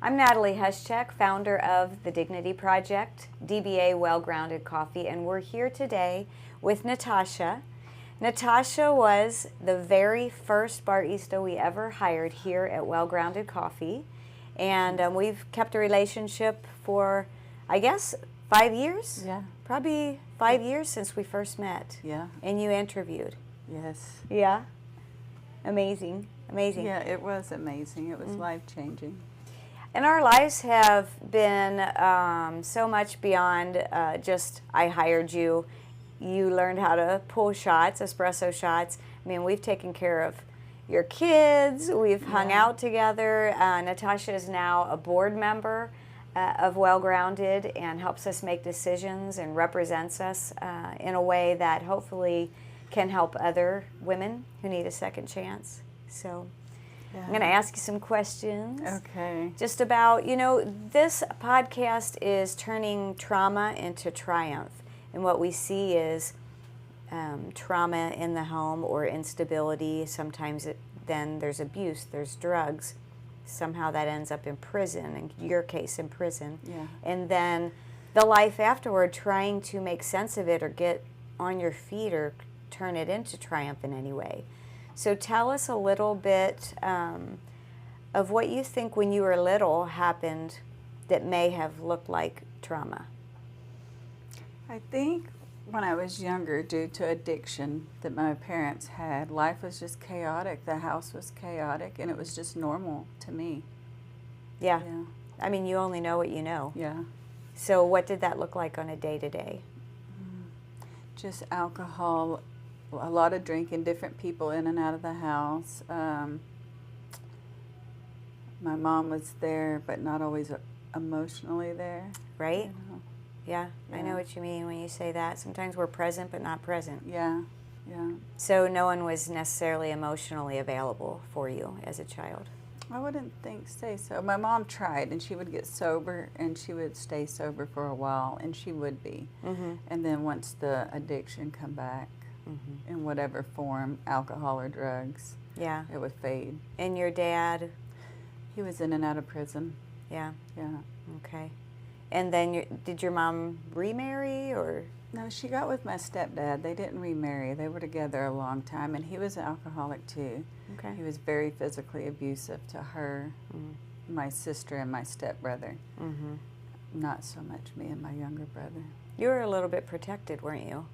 I'm Natalie Huschek, founder of the Dignity Project, DBA Well Grounded Coffee, and we're here today with Natasha. Natasha was the very first barista we ever hired here at Well Grounded Coffee, and we've kept a relationship for, I guess, 5 years? Yeah. Probably 5 years since we first met. Yeah. And you interviewed. Yes. Yeah? Amazing. Amazing. Yeah, it was amazing. It was life-changing. And our lives have been so much beyond just I hired you. You learned how to pull shots, espresso shots. I mean, we've taken care of your kids. We've hung out together. Natasha is now a board member of Well Grounded and helps us make decisions and represents us in a way that hopefully can help other women who need a second chance. So I'm going to ask you some questions. Okay. Just about, this podcast is turning trauma into triumph. And what we see is trauma in the home or instability. Sometimes then there's abuse, there's drugs. Somehow that ends up in prison, in your case in prison. Yeah. And then the life afterward, trying to make sense of it or get on your feet or turn it into triumph in any way. So tell us a little bit of what you think when you were little happened that may have looked like trauma. I think when I was younger, due to addiction that my parents had, life was just chaotic. The house was chaotic, and it was just normal to me. Yeah. Yeah. I mean, you only know what you know. Yeah. So what did that look like on a day-to-day? Just alcohol, a lot of drinking, different people in and out of the house. My mom was there, but not always emotionally there. Right? You know? Yeah, I know what you mean when you say that. Sometimes we're present, but not present. Yeah, yeah. So no one was necessarily emotionally available for you as a child. I wouldn't say so. My mom tried, and she would get sober, and she would stay sober for a while, and she would be. Mm-hmm. And then once the addiction come back, in whatever form, alcohol or drugs, Yeah. it would fade. And your dad? He was in and out of prison. Yeah. Yeah. Okay. And then did your mom remarry or? No, she got with my stepdad. They didn't remarry. They were together a long time, and he was an alcoholic too. Okay. He was very physically abusive to her, my sister, and my stepbrother. Mm-hmm. Not so much me and my younger brother. You were a little bit protected, weren't you?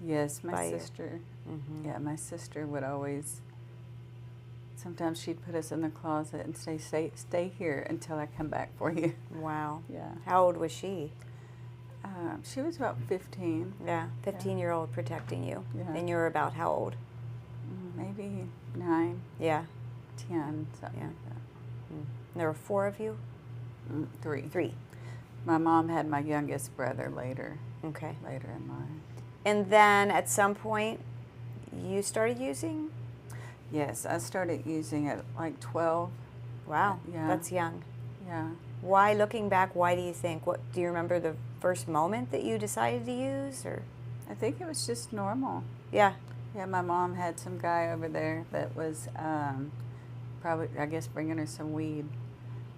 Yes, my By your- sister. Mm-hmm. Yeah, my sister would always. Sometimes she'd put us in the closet and stay here until I come back for you. Wow. Yeah. How old was she? She was about 15. Yeah, 15-year-old protecting you. Yeah. And you were about how old? Maybe 9, Yeah. 10, something Yeah. like that. There were 4 of you? 3. 3. My mom had my youngest brother later Okay. in life. And then at some point, you started using? Yes, I started using it like 12. Wow, Yeah. that's young. Yeah. Why, looking back, why do you think? What do you remember the first moment that you decided to use, or? I think it was just normal. Yeah. Yeah, my mom had some guy over there that was probably, I guess, bringing her some weed.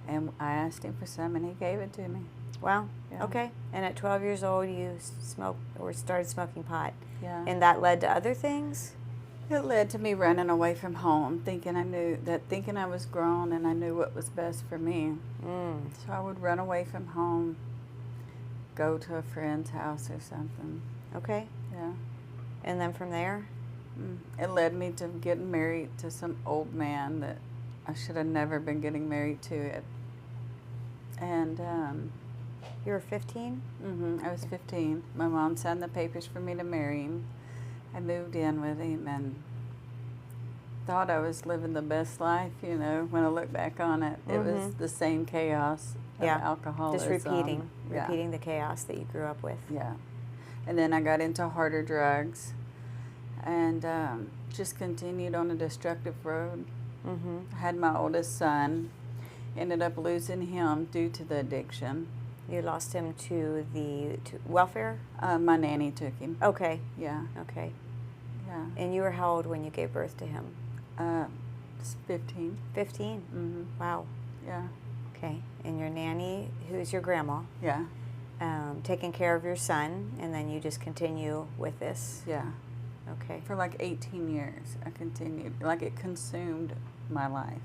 And I asked him for some, and he gave it to me. Wow. Yeah. Okay. And at 12 years old, you smoked or started smoking pot. Yeah. And that led to other things? It led to me running away from home, thinking I was grown and I knew what was best for me. So I would run away from home, go to a friend's house or something. Okay. Yeah. And then from there? It led me to getting married to some old man that I should have never been getting married to. And You were 15? I was 15. My mom signed the papers for me to marry him. I moved in with him and thought I was living the best life, when I look back on it. It was the same chaos of alcoholism. Just repeating the chaos that you grew up with. Yeah. And then I got into harder drugs and just continued on a destructive road. I had my oldest son, ended up losing him due to the addiction. You lost him to welfare? My nanny took him. Okay. Yeah. Okay. Yeah. And you were how old when you gave birth to him? 15. 15? Mm-hmm. Wow. Yeah. Okay. And your nanny, who's your grandma, Yeah. taking care of your son, and then you just continue with this. Yeah. Okay. For like 18 years, I continued. Like it consumed my life.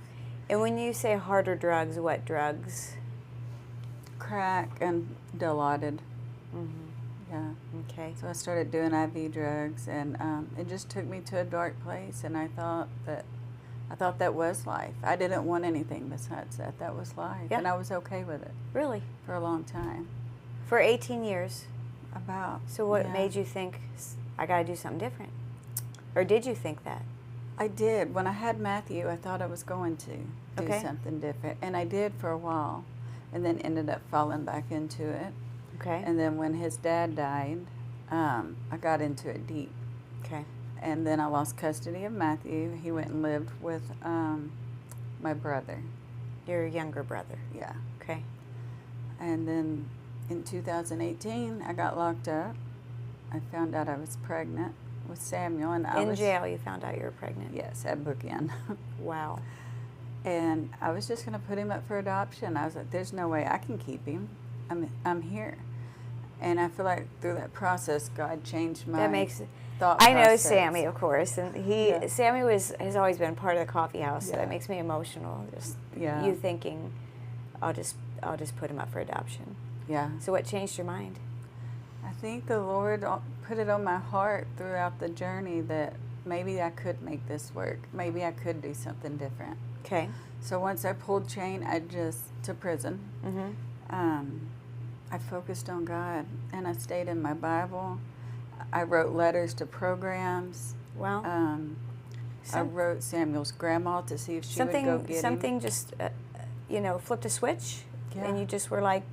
And when you say harder drugs, what drugs? Crack and Dilaudid. Mm-hmm. Yeah. Okay. So I started doing IV drugs, and it just took me to a dark place. And I thought that was life. I didn't want anything besides that. That was life, Yeah. and I was okay with it Really? for a long time. For 18 years. About. So what yeah. made you think, I got to do something different? Or did you think that? I did. When I had Matthew, I thought I was going to do Okay. something different, and I did for a while, and then ended up falling back into it. Okay. And then when his dad died, I got into it deep. Okay. And then I lost custody of Matthew. He went and lived with my brother. Your younger brother. Yeah. Okay. And then in 2018, I got locked up. I found out I was pregnant with Samuel, and I In was jail, you found out you were pregnant. Yes, at Bookend. Wow. And I was just going to put him up for adoption. I was like, "There's no way I can keep him. I'm here." And I feel like through that process, God changed my That makes. thought I know process. Sammy, of course, and Yeah. Sammy has always been part of the coffee house. So Yeah. that makes me emotional. Just Yeah. you thinking, I'll just put him up for adoption. Yeah. So what changed your mind? I think the Lord put it on my heart throughout the journey that maybe I could make this work. Maybe I could do something different. Okay. So once I pulled chain, to prison. Mm-hmm. I focused on God, and I stayed in my Bible. I wrote letters to programs. Well, I wrote Samuel's grandma to see if she would go get him. something just flipped a switch, Yeah. and you just were like,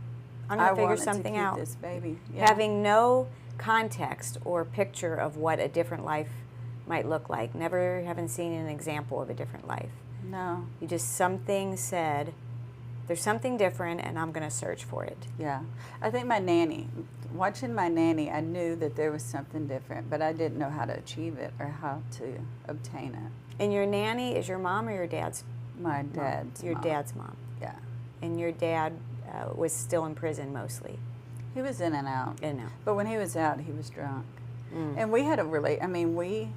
I'm I gonna figure wanted something to keep out. this baby. Yeah. Having no context or picture of what a different life might look like, never having seen an example of a different life. No. You just something said, there's something different, and I'm going to search for it. Yeah. I think watching my nanny, I knew that there was something different, but I didn't know how to achieve it or how to obtain it. And your nanny is your mom or your dad's? My dad's Your mom. dad's mom. Yeah. And your dad was still in prison mostly. He was in and out. And no. But when he was out, he was drunk. Mm. And we had we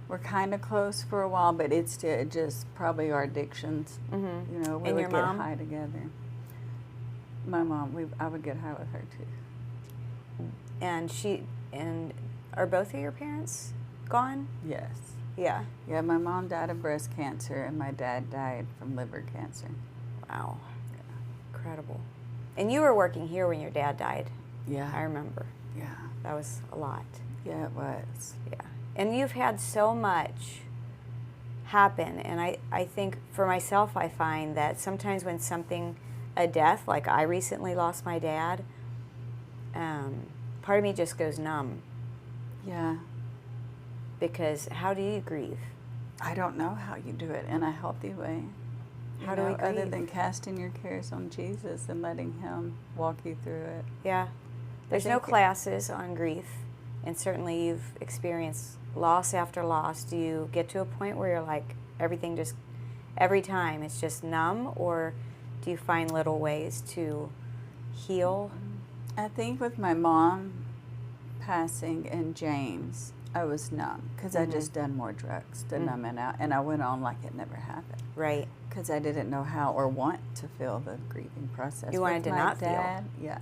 were kind of close for a while, but it's just probably our addictions. Mm-hmm. You know, we And would your get mom? high together. My mom, I would get high with her too. And are both of your parents gone? Yes. Yeah. Yeah, my mom died of breast cancer, and my dad died from liver cancer. Wow. Incredible. And you were working here when your dad died. Yeah. I remember. Yeah. That was a lot. Yeah, it was. Yeah. And you've had so much happen. And I think for myself, I find that sometimes when a death, like I recently lost my dad, part of me just goes numb. Yeah. Because how do you grieve? I don't know how you do it in a healthy way. How do we Other grieve? than casting your cares on Jesus and letting Him walk you through it. Yeah. There's no think- classes on grief. And certainly you've experienced loss after loss. Do you get to a point where you're like, every time it's just numb? Or do you find little ways to heal? I think with my mom passing and James, I was numb because I just done more drugs to numb it out, and I went on like it never happened Right. because I didn't know how or want to feel the grieving process. You wanted With to my not feel. dad, yeah.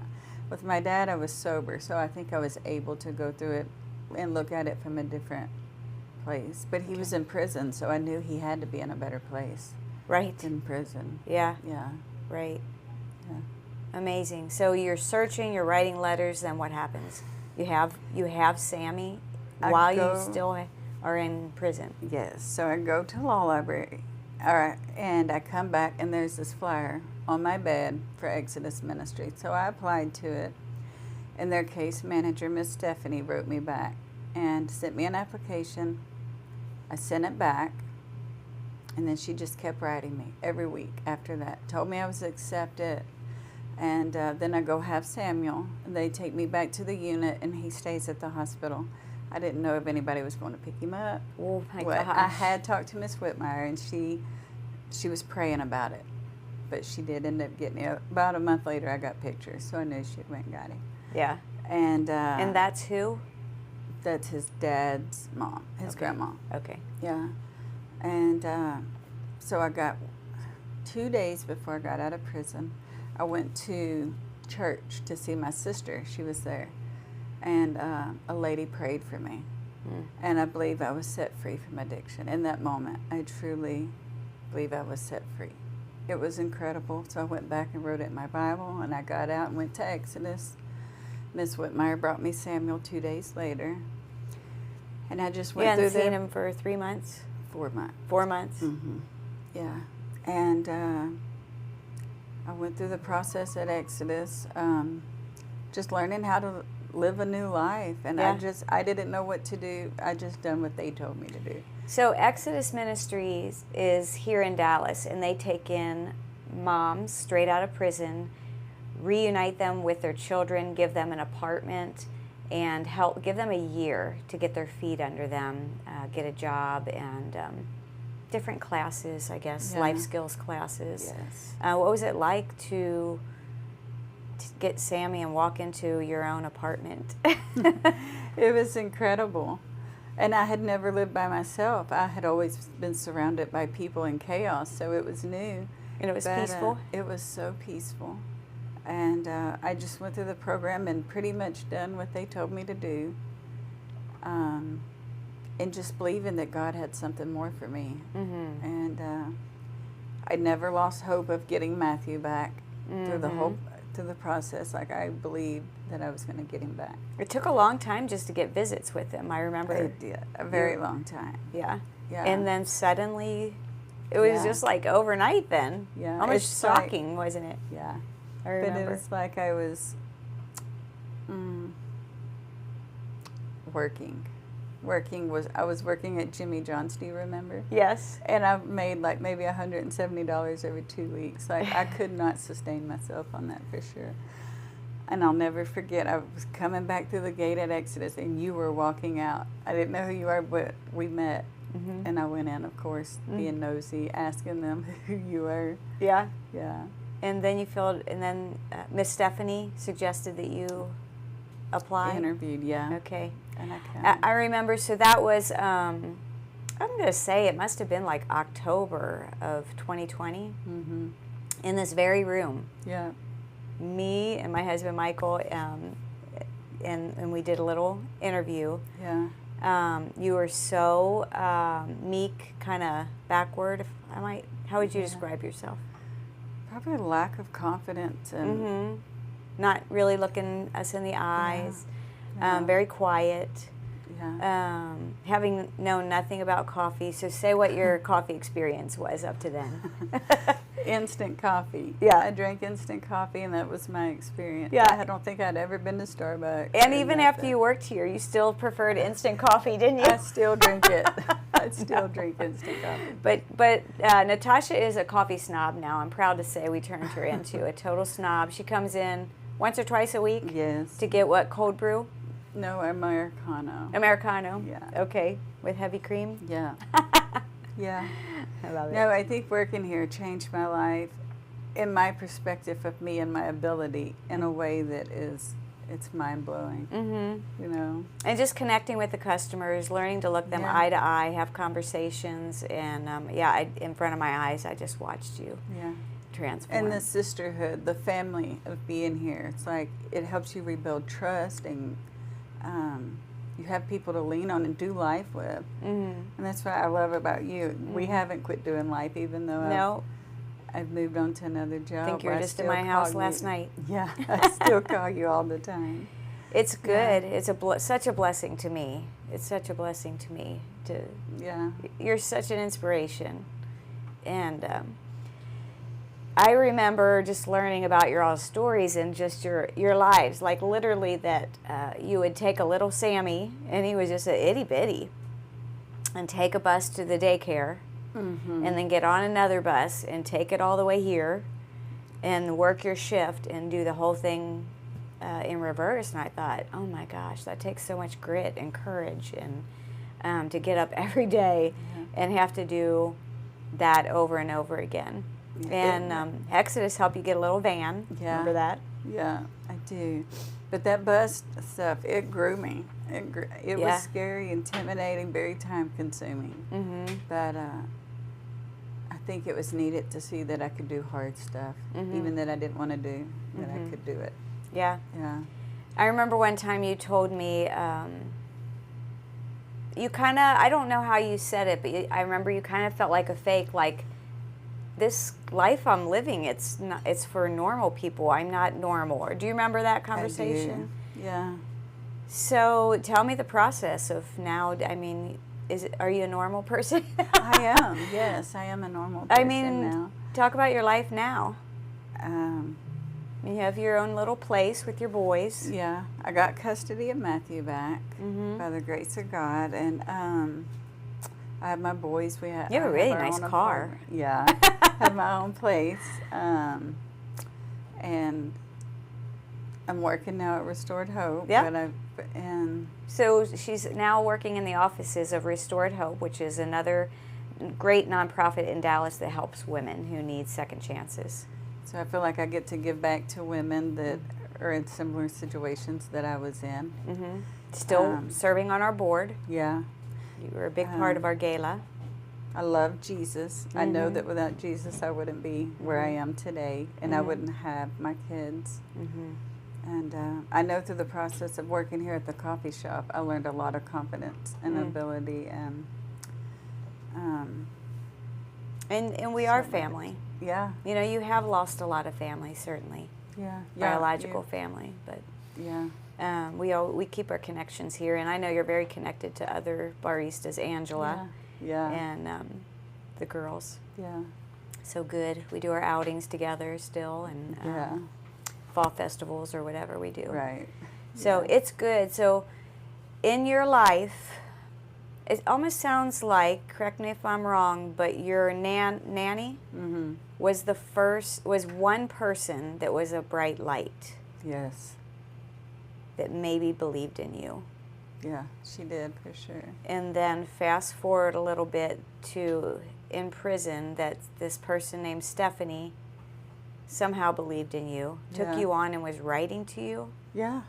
With my dad, I was sober, so I think I was able to go through it and look at it from a different place. But he was in prison, so I knew he had to be in a better place Right. than prison. Yeah. Yeah. Right. Yeah. Amazing. So you're searching, you're writing letters, then what happens? You have Sammy while you still are in prison. Yes. So I go to law library, all right, and I come back, and there's this flyer on my bed for Exodus Ministry. So I applied to it, and their case manager, Miss Stephanie, wrote me back and sent me an application. I sent it back, and then she just kept writing me every week after that. Told me I was accepted. And then I go have Samuel, and they take me back to the unit, and he stays at the hospital. I didn't know if anybody was going to pick him up. Oh my Well, gosh. I had talked to Miss Whitmire, and she was praying about it. but she did end up getting it. About a month later, I got pictures, so I knew she went and got him. Yeah. And that's who? That's his dad's mom, his grandma. Okay. Yeah. And so I got 2 days before I got out of prison, I went to church to see my sister. She was there. And a lady prayed for me. And I believe I was set free from addiction. In that moment, I truly believe I was set free. It was incredible. So I went back and wrote it in my Bible, and I got out and went to Exodus. Miss Whitmire brought me Samuel 2 days later. And I just went through You hadn't seen him for 3 months? 4 months. 4 months? Mm-hmm. Yeah. And I went through the process at Exodus, just learning how to live a new life. And I didn't know what to do. I just done what they told me to do. So Exodus Ministries is here in Dallas, and they take in moms straight out of prison, reunite them with their children, give them an apartment, and help give them a year to get their feet under them, get a job, and different classes, I guess, life skills classes. Yes. What was it like to get Sammy and walk into your own apartment? It was incredible. And I had never lived by myself. I had always been surrounded by people and chaos, so it was new. And it was peaceful? It was so peaceful. And I just went through the program and pretty much done what they told me to do. And just believing that God had something more for me. Mm-hmm. And I never lost hope of getting Matthew back through the process. Like, I believed that I was going to get him back. It took a long time just to get visits with him. I remember It did. A very long time. Yeah. Yeah. And then suddenly, it was just like overnight then. Yeah. Almost shocking, wasn't it? Yeah. I remember. But it was like I was working. I was working at Jimmy John's, do you remember? Yes. And I made like maybe $170 every 2 weeks. Like, I could not sustain myself on that for sure. And I'll never forget, I was coming back through the gate at Exodus, and you were walking out. I didn't know who you are, but we met. Mm-hmm. And I went in, of course, being nosy, asking them who you were. Yeah. Yeah. And then Miss Stephanie suggested that you apply? Interviewed, yeah. Okay. And I remember, so that was, I'm going to say it must have been like October of 2020. Mm-hmm. In this very room. Yeah. Me and my husband Michael, and we did a little interview. Yeah. You were so meek, kind of backward. How would you describe yourself? Probably a lack of confidence and not really looking us in the eyes. Yeah. Very quiet. Yeah. Having known nothing about coffee, so say what your coffee experience was up to then. Instant coffee. Yeah. I drank instant coffee, and that was my experience. Yeah. I don't think I'd ever been to Starbucks. And even after you worked here, you still preferred instant coffee, didn't you? I still drink it. I still drink instant coffee. But Natasha is a coffee snob now. I'm proud to say we turned her into a total snob. She comes in once or twice a week. Yes. To get what, cold brew? No, Americano. Americano? Yeah. Okay. With heavy cream? Yeah. Yeah. I love it. No, I think working here changed my life in my perspective of me and my ability in a way that it's mind-blowing. Mm-hmm. You know? And just connecting with the customers, learning to look them eye to eye, have conversations, and in front of my eyes, I just watched you transform. And the sisterhood, the family of being here, it's like it helps you rebuild trust, and you have people to lean on and do life with. Mm-hmm. And that's what I love about you. Mm-hmm. We haven't quit doing life, even though I've moved on to another job. I think you were just in my house last night. Yeah, I still call you all the time. It's good. Yeah. It's such a blessing to me. It's such a blessing to me. You're such an inspiration. And I remember just learning about your all stories and just your lives. Like literally that you would take a little Sammy, and he was just a itty bitty, and take a bus to the daycare, and then get on another bus and take it all the way here, and work your shift and do the whole thing in reverse. And I thought, oh my gosh, that takes so much grit and courage, and to get up every day and have to do that over and over again. And Exodus helped you get a little van. Yeah. Remember that? Yeah, I do. But that bus stuff, it grew me. It Yeah. was scary, intimidating, very time-consuming. Mm-hmm. But I think it was needed to see that I could do hard stuff, Mm-hmm. even that I didn't want to do, that I could do it. Yeah. Yeah. I remember one time you told me, you kind of, I don't know how you said it, but I remember you kind of felt like a fake, like, this life I'm living, it's for normal people. I'm not normal. Or do you remember that conversation? I do. Yeah. So tell me the process of now. I mean, are you a normal person? I am. Yes, I am a normal person I mean, now. talk about your life now. Um, You have your own little place with your boys. yeah, I got custody of Matthew back by the grace of God, and I have my boys. You have a really nice car. Apartment. Yeah, I have my own place, and I'm working now at Restored Hope. Yeah. And So she's now working in the offices of Restored Hope, which is another great nonprofit in Dallas that helps women who need second chances. so I feel like I get to give back to women that are in similar situations that I was in. Mm-hmm. Still serving on our board. Yeah. You were a big part of our gala. I love Jesus. I know that without Jesus I wouldn't be where I am today, and I wouldn't have my kids. And I know through the process of working here at the coffee shop, I learned a lot of confidence and ability, and we are family. yeah, You know, you have lost a lot of family, certainly. Biological family, but we keep our connections here, and I know you're very connected to other baristas, Angela, and the girls. Yeah. So good. We do our outings together still, and fall festivals or whatever we do. Right. So it's good. So in your life, it almost sounds like, correct me if I'm wrong, but your nanny was was one person that was a bright light. Yes. That maybe believed in you. Yeah, she did for sure. And then fast forward a little bit to in prison, that this person named Stephanie somehow believed in you, took you on and was writing to you. Yeah.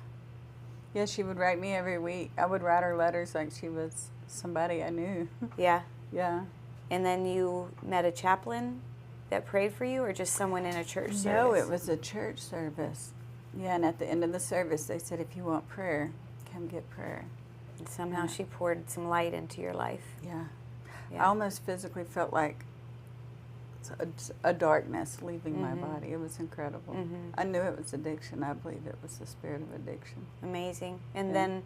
Yeah, she would write me every week. I would write her letters like she was somebody I knew. Yeah. Yeah. And then you met a chaplain that prayed for you, or just someone in a church service? No, it was a church service. Yeah, and at the end of the service, they said, if you want prayer, come get prayer. And somehow she poured some light into your life. Yeah. Yeah. I almost physically felt like a darkness leaving my body. It was incredible. I knew it was addiction. I believe it was the spirit of addiction. Amazing. And then,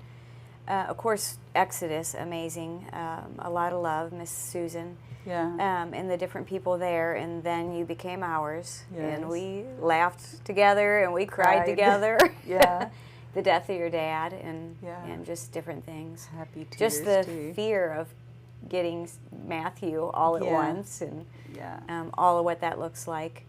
of course, Exodus, amazing. A lot of love, Miss Susan. Yeah. And the different people there. And then you became ours. Yes. And we laughed together and we cried together. Yeah. The death of your dad and just different things. Happy tears, just the too. fear of getting Matthew all at once, and all of what that looks like.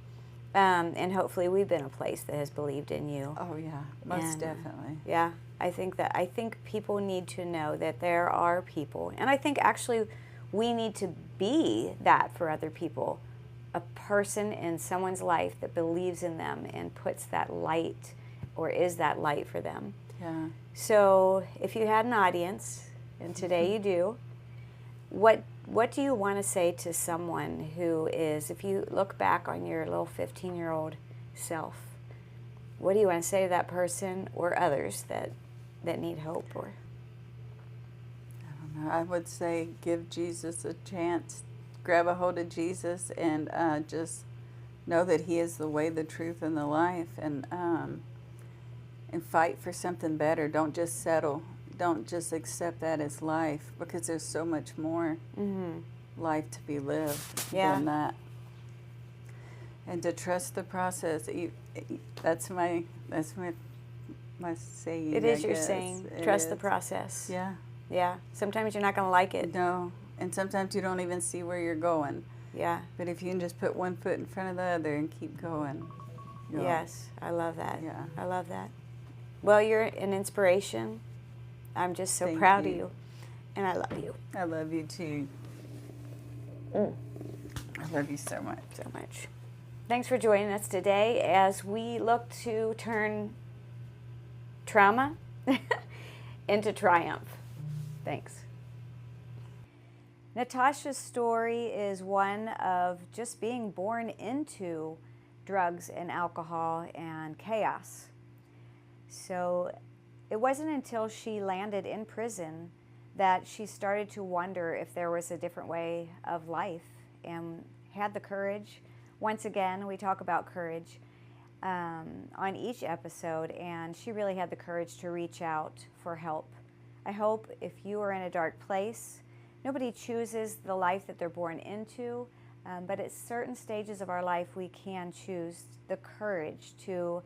And hopefully we've been a place that has believed in you. Oh yeah, most definitely. Yeah, I think people need to know that there are people, and I think actually we need to be that for other people. A person in someone's life that believes in them and puts that light, or is that light for them. Yeah. So if you had an audience, and today you do, what do you want to say to someone who is, if you look back on your little 15-year-old self, what do you want to say to that person or others that need hope? Or I don't know. I would say give Jesus a chance. Grab a hold of Jesus and just know that He is the way, the truth, and the life, and fight for something better. Don't just settle. Don't just accept that as life, because there's so much more life to be lived than that. And to trust the process. That's my saying. it is your saying. Trust the process. Yeah. Yeah. Sometimes you're not going to like it. No. And sometimes you don't even see where you're going. Yeah. But if you can just put one foot in front of the other and keep going. Yes. I love that. Yeah. I love that. Well, you're an inspiration. I'm just so proud of you. And I love you. I love you too. I love you so much. So much. Thanks for joining us today as we look to turn trauma into triumph. Thanks. Natasha's story is one of just being born into drugs and alcohol and chaos. So it wasn't until she landed in prison that she started to wonder if there was a different way of life, and had the courage. Once again, we talk about courage on each episode, and she really had the courage to reach out for help. I hope if you are in a dark place, nobody chooses the life that they're born into, but at certain stages of our life we can choose the courage to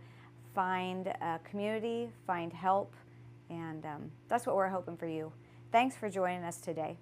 find a community, find help, and that's what we're hoping for you. Thanks for joining us today.